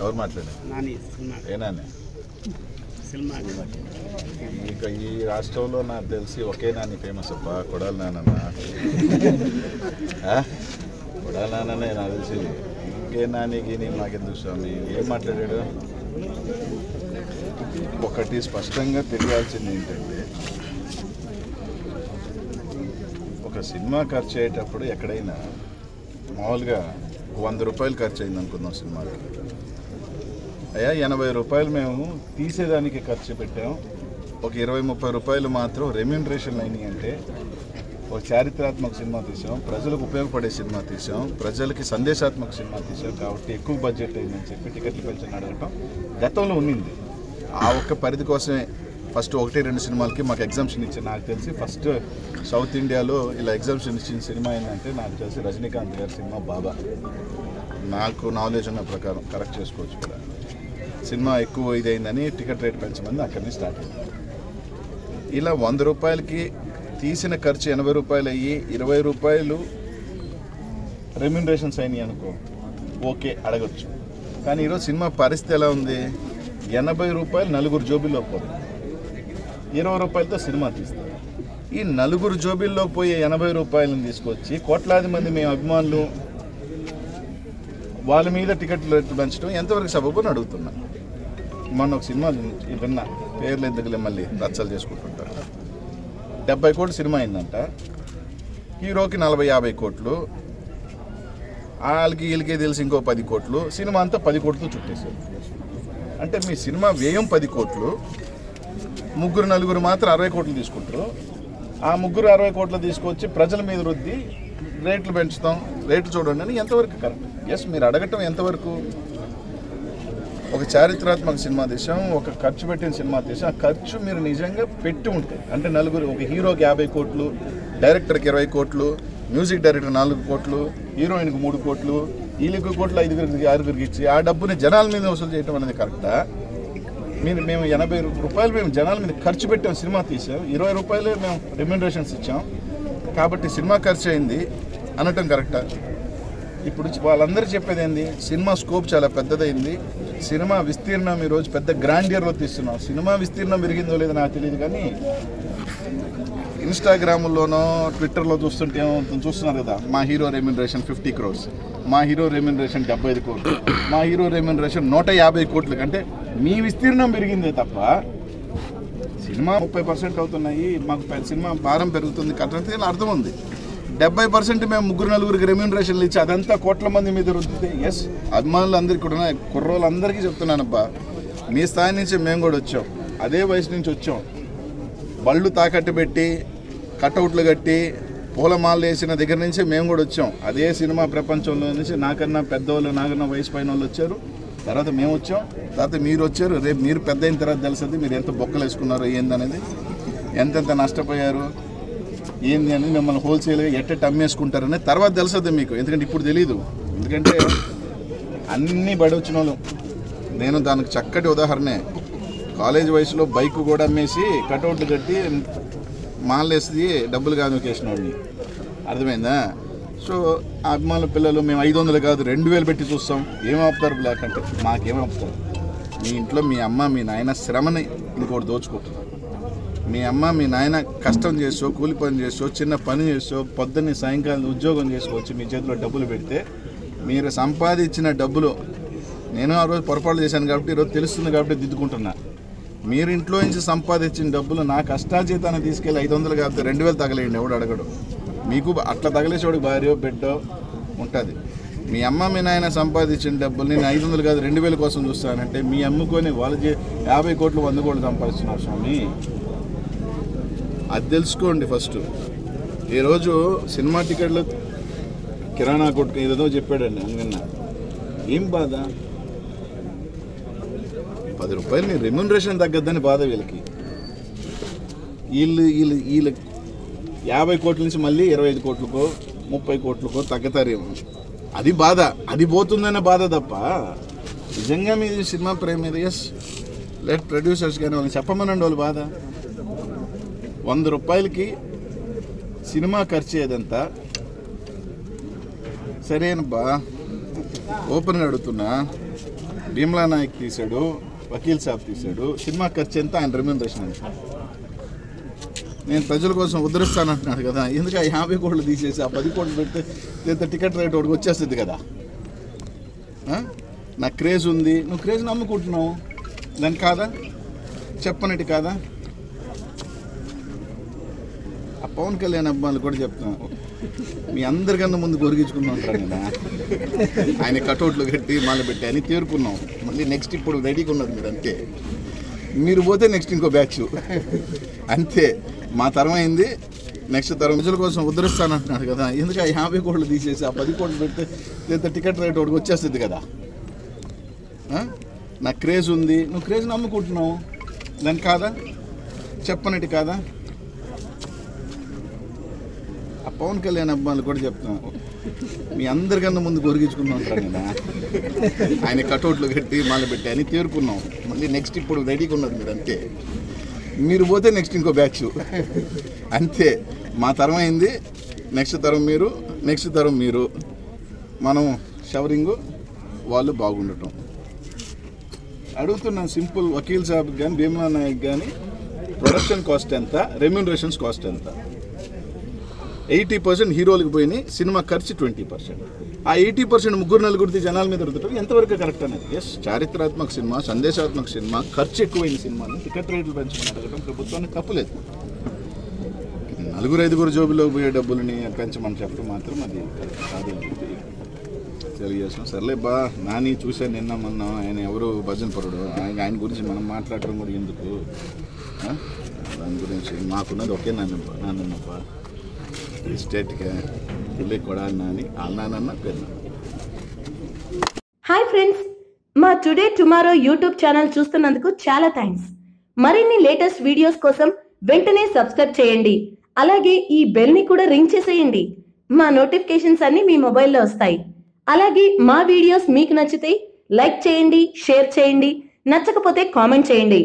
ఎవరు మాట్లాడారు? ఏ నాని? ఇక ఈ రాష్ట్రంలో నాకు తెలిసి ఒకే నాని ఫేమస్ అబ్బా, కొడాలి నానన్నా. కొడాలి నాన్ననే నాకు తెలిసి. ఇంకే నానికి నేను నాకెందుకు స్వామి? ఏం మాట్లాడాడు? ఒకటి స్పష్టంగా తెలియాల్సింది ఏంటంటే, ఒక సినిమా ఖర్చు అయ్యేటప్పుడు ఎక్కడైనా మామూలుగా 100 రూపాయలు ఖర్చు అయింది అనుకుందాం సినిమాకి. అయ్యా 80 రూపాయలు మేము తీసేదానికి ఖర్చు పెట్టాం, ఒక 20-30 రూపాయలు మాత్రం రెమ్యూనరేషన్ అయినాయి. అంటే ఒక చారిత్రాత్మక సినిమా తీసాం, ప్రజలకు ఉపయోగపడే సినిమా తీసాం, ప్రజలకి సందేశాత్మక సినిమా తీసాం కాబట్టి ఎక్కువ బడ్జెట్ అయిందని చెప్పి టికెట్లు పెంచని అడగటం గతంలో ఉన్నింది. ఆ ఒక్క పరిధి కోసమే ఫస్ట్ 1-2 సినిమాలకి మాకు ఎగ్జామ్షన్ ఇచ్చారు. నాకు తెలిసి ఫస్ట్ సౌత్ ఇండియాలో ఇలా ఎగ్జామ్షన్ ఇచ్చిన సినిమా ఏంటంటే నాకు తెలిసి రజనీకాంత్ గారి సినిమా బాబా. నాకు నాలెడ్జ్ ఉన్న ప్రకారం కరెక్ట్ చేసుకోవచ్చు కూడా. సినిమా ఎక్కువ ఇదైందని టికెట్ రేట్ పెంచమని అక్కడి నుంచి స్టార్ట్ అయింది. ఇలా 100 రూపాయలకి తీసిన ఖర్చు 80 రూపాయలు అయ్యి 20 రూపాయలు రెమ్యూనరేషన్స్ అయినాయి అనుకో, ఓకే అడగచ్చు. కానీ ఈరోజు సినిమా పరిస్థితి ఎలా ఉంది? 80 రూపాయలు నలుగురు జోబీల్లో పోతుంది, 20 రూపాయలతో సినిమా తీస్తారు. ఈ నలుగురు జోబీల్లో పోయే 80 రూపాయలను తీసుకొచ్చి కోట్లాది మంది మేము అభిమానులు వాళ్ళ మీద టికెట్లు రేట్లు పెంచడం ఎంతవరకు సబబు అని అడుగుతున్నా. మొన్న ఒక సినిమా విన్నా, పేర్లు ఎందుకులే మళ్ళీ రచ్చలు చేసుకుంటుంటారు. 70 కోట్లు సినిమా అయిందంట, హీరోకి 40-50 కోట్లు, వాళ్ళకి వీళ్ళకి తెలిసి ఇంకో 10 కోట్లు, సినిమా అంతా 10 కోట్లతో చుట్టేశారు. అంటే మీ సినిమా వ్యయం 10 కోట్లు, ముగ్గురు నలుగురు మాత్రం 60 కోట్లు తీసుకుంటారు. ఆ ముగ్గురు 60 కోట్లు తీసుకొచ్చి ప్రజల మీద రుద్ది రేట్లు పెంచుతాం, రేట్లు చూడండి అని ఎంతవరకు కరెక్ట్? ఎస్, మీరు అడగటం ఎంతవరకు? ఒక చారిత్రాత్మక సినిమా తీసాం, ఒక ఖర్చు పెట్టిన సినిమా తీసాం. ఆ ఖర్చు మీరు నిజంగా పెట్టి ఉంటుంది అంటే నలుగురు, ఒక హీరోకి 50 కోట్లు, డైరెక్టర్కి 20 కోట్లు, మ్యూజిక్ డైరెక్టర్ 4 కోట్లు, హీరోయిన్కి 3 కోట్లు, వీళ్ళకి కోట్లు 5-6 ఇచ్చి ఆ డబ్బుని జనాల మీద వసూలు చేయడం అనేది కరెక్టా? మేము 80 రూపాయలు మేము జనాల మీద ఖర్చు పెట్టాం, సినిమా తీసాం, 20 రూపాయలే మేము రెమ్యూనరేషన్స్ ఇచ్చాం కాబట్టి సినిమా ఖర్చు అయింది అనటం కరెక్టా? ఇప్పుడు వాళ్ళందరూ చెప్పేది ఏంది? సినిమా స్కోప్ చాలా పెద్దదైంది, సినిమా విస్తీర్ణం ఈరోజు పెద్ద గ్రాండియర్లో తీస్తున్నాం. సినిమా విస్తీర్ణం పెరిగిందో లేదో నాకు తెలియదు, కానీ ఇన్స్టాగ్రామ్లోనో ట్విట్టర్లో చూస్తుంటే ఏమవుతుంది చూస్తున్నారు కదా, మా హీరో రెమ్యూనరేషన్ 50 crores, మా హీరో రెమ్యూనరేషన్ 75 కోట్లు, మా హీరో రెమ్యూనరేషన్ 150 కోట్లు. అంటే మీ విస్తీర్ణం పెరిగిందే తప్ప సినిమా 30% అవుతున్నాయి, మాకు సినిమా భారం పెరుగుతుంది కట్టంటే అర్థం ఉంది. 70% మేము ముగ్గురు నలుగురికి రెమ్యూనరేషన్లు ఇచ్చి అదంతా కోట్ల మంది మీద రుద్దితే ఎస్, అభిమానులు అందరికీ కూడా కుర్రోళ్ళందరికీ చెప్తున్నానబ్బా, మీ స్థాయి నుంచి మేము కూడా వచ్చాం, అదే వయసు నుంచి వచ్చాం, బళ్ళు తాకట్టు పెట్టి కటౌట్లు కట్టి పూలమాలలు వేసిన దగ్గర నుంచి మేము కూడా వచ్చాం. అదే సినిమా ప్రపంచంలో నుంచి నాకన్నా పెద్దవాళ్ళు, నాకన్నా వయసు పైన వాళ్ళు వచ్చారు, తర్వాత మేము వచ్చాం, తర్వాత మీరు వచ్చారు. రేపు మీరు పెద్ద అయిన తర్వాత తెలుస్తుంది మీరు ఎంత బొక్కలు వేసుకున్నారో ఏందనేది, ఎంతెంత నష్టపోయారు ఏంది అనేది, మిమ్మల్ని హోల్సేల్గా ఎట్ట అమ్మేసుకుంటారనేది తర్వాత తెలుస్తుంది మీకు. ఎందుకంటే ఇప్పుడు తెలీదు, ఎందుకంటే అన్నీ బడి వచ్చిన వాళ్ళు. నేను దానికి చక్కటి ఉదాహరణే, కాలేజ్ వయసులో బైక్ కూడా అమ్మేసి కటౌట్లు కట్టి మాలేసి డబ్బులు కాదు వేసిన వాడిని, అర్థమైందా? సో ఆ అభిమానుల పిల్లలు మేము 500 కాదు 2000 పెట్టి చూస్తాం, ఏమాపుతారు బ్లాక్ అంటే? మాకేమాపుతారు? మీ ఇంట్లో మీ అమ్మ మీ నాయన శ్రమని ఇంకోటి దోచుకుంటున్నారు. మీ అమ్మ మీ నాయన కష్టం చేసో, కూలి పని చేసో, చిన్న పని చేసో, పొద్దున్నే సాయంకాలం ఉద్యోగం చేసుకోవచ్చు, మీ చేతిలో డబ్బులు పెడితే మీరు సంపాదించిన డబ్బులు, నేను ఆ రోజు పొరపాటు చేశాను కాబట్టి ఈరోజు తెలుస్తుంది కాబట్టి దిద్దుకుంటున్నా. మీరు ఇంట్లో నుంచి సంపాదించిన డబ్బులు నా కష్టాజీతాన్ని తీసుకెళ్ళి 500 కాకపోతే 2000 తగలేయండి, ఎవడు అడగడు. మీకు అట్లా తగలేసేవాడికి భార్యో బిడ్డో ఉంటుంది. మీ అమ్మ మీ నాయన సంపాదించిన డబ్బులు నేను 500 కాదు 2000 కోసం చూస్తానంటే మీ అమ్ముకొని వాళ్ళు 50 కోట్లు 100 కోట్లు సంపాదిస్తున్నారు స్వామి. అది తెలుసుకోండి ఫస్ట్. ఈరోజు సినిమా టికెట్లు కిరాణా కొట్టుకు ఏదో చెప్పాడండి, అందుకన్నా ఏం బాధ? 10 రూపాయలు నీ రెమ్యూనరేషన్ తగ్గద్దని బాధ వీళ్ళకి. వీళ్ళు 50 కోట్ల నుంచి మళ్ళీ 25 కోట్లకో 30 కోట్లకో తగ్గతారేమో, అది బాధ. అది పోతుందనే బాధ తప్ప నిజంగా మీది సినిమా ప్రేమ మీద ఎస్ లెట్ ప్రొడ్యూసర్స్ కానీ వాళ్ళని చెప్పమనండి. వాళ్ళు బాధ 100 రూపాయలకి సినిమా ఖర్చు ఏదంతా సరేనబ్బా, ఓపెన్గా అడుగుతున్నా. భీమ్లా నాయక్ తీశాడు, వకీల్ సాబ్ తీశాడు, సినిమా ఖర్చు ఎంత, ఆయన రెమ్యూనరేషన్ ఎంత. నేను ప్రజల కోసం ఉద్ధరిస్తానంటున్నాడు కదా, ఎందుకు ఆ 50 కోట్లు తీసేసి ఆ 10 కోట్లు పెడితే లేదా టికెట్ రేట్ ఒకటికి వచ్చేస్తుంది కదా. నాకు క్రేజ్ ఉంది, నువ్వు క్రేజ్ నమ్ముకుంటున్నావు, దాని కాదా చెప్పనట్టు కాదా. ఆ పవన్ కళ్యాణ్ అబ్బాయిలు కూడా చెప్తున్నాను, మీ అందరికన్నా ముందు గొరిగించుకుని ఉంటారు కదా, ఆయన కటౌట్లు కట్టి మళ్ళీ పెట్టి అని తీరుకున్నాం. మళ్ళీ నెక్స్ట్ ఇప్పుడు రెడీగా ఉన్నది మీరు, అంతే. మీరు పోతే నెక్స్ట్ ఇంకో బ్యాచ్, అంతే. మా తరం అయింది, నెక్స్ట్ తరం. ప్రజల కోసం ఉద్ధరిస్తానంటున్నాడు కదా, ఎందుకు ఆ 50 కోట్లు తీసేసి ఆ 10 కోట్లు పెడితే లేదా టికెట్ రేట్ ఒకటికి వచ్చేస్తుంది కదా. నాకు క్రేజ్ ఉంది, నువ్వు క్రేజ్ నమ్ముకుంటున్నావు, దాని కాదా చెప్పనట్టు కాదా. ఆ పవన్ కళ్యాణ్ అబ్బాయిలు కూడా చెప్తున్నాను, మీ అందరికన్నా ముందు గొరిగించుకుని ఉంటారు కదా, ఆయన కటౌట్లు కట్టి మళ్ళీ పెట్టి అని తీరుకున్నాం. మళ్ళీ నెక్స్ట్ ఇప్పుడు రెడీగా ఉన్నది మీరు, అంతే. మీరు పోతే నెక్స్ట్ ఇంకో బ్యాచ్, అంతే. మా తరం అయింది, నెక్స్ట్ తరం మీరు, నెక్స్ట్ తరం మీరు. మనం షవరింగు, వాళ్ళు బాగుండటం. అడుగుతున్నాను సింపుల్, వకీల్ సాబ్ కానీ భీమ్లా నాయక్ కానీ ప్రొడక్షన్ కాస్ట్ ఎంత, రెమ్యూనరేషన్స్ కాస్ట్ ఎంత. 80% హీరోలకు పోయినాయి, సినిమా ఖర్చు 20%. ఆ 80% ముగ్గురు నలుగురిది జనాల మీద రుద్దటం ఎంతవరకు కరెక్ట్ అనేది. ఎస్, చారిత్రాత్మక సినిమా, సందేశాత్మక సినిమా, ఖర్చు ఎక్కువైన సినిమాని టికెట్ రేట్లు పెంచమని అడగడం ప్రభుత్వానికి తప్పులేదు. 4-5 జోబులోకి పోయే డబ్బులని పెంచమని చెప్పడం మాత్రం అది కాదని తెలియజేస్తాం. సర్లే బా, నాని చూశాను నిన్న మొన్న, ఆయన ఎవరు భజన పరుడు, ఆయన గురించి మనం మాట్లాడటం కూడా ఎందుకు. దాని గురించి మాకున్నది ఒకే నాన్నప్ప, ఈ స్టేట్గా పిల్లి కొడాలి నాని, అన్నానన్న పెళ్ళ. హాయ్ ఫ్రెండ్స్, మా టుడే టుమారో యూట్యూబ్ ఛానల్ చూస్తున్నందుకు చాలా థ్యాంక్స్. మరిన్ని లేటెస్ట్ వీడియోస్ కోసం వెంటనే సబ్స్క్రైబ్ చేయండి. అలాగే ఈ బెల్ ని కూడా రింగ్ చేసేయండి. మా నోటిఫికేషన్స్ అన్ని మీ మొబైల్లో వస్తాయి. అలాగే మా వీడియోస్ మీకు నచ్చితే లైక్ చేయండి, షేర్ చేయండి, నచ్చకపోతే కామెంట్ చేయండి.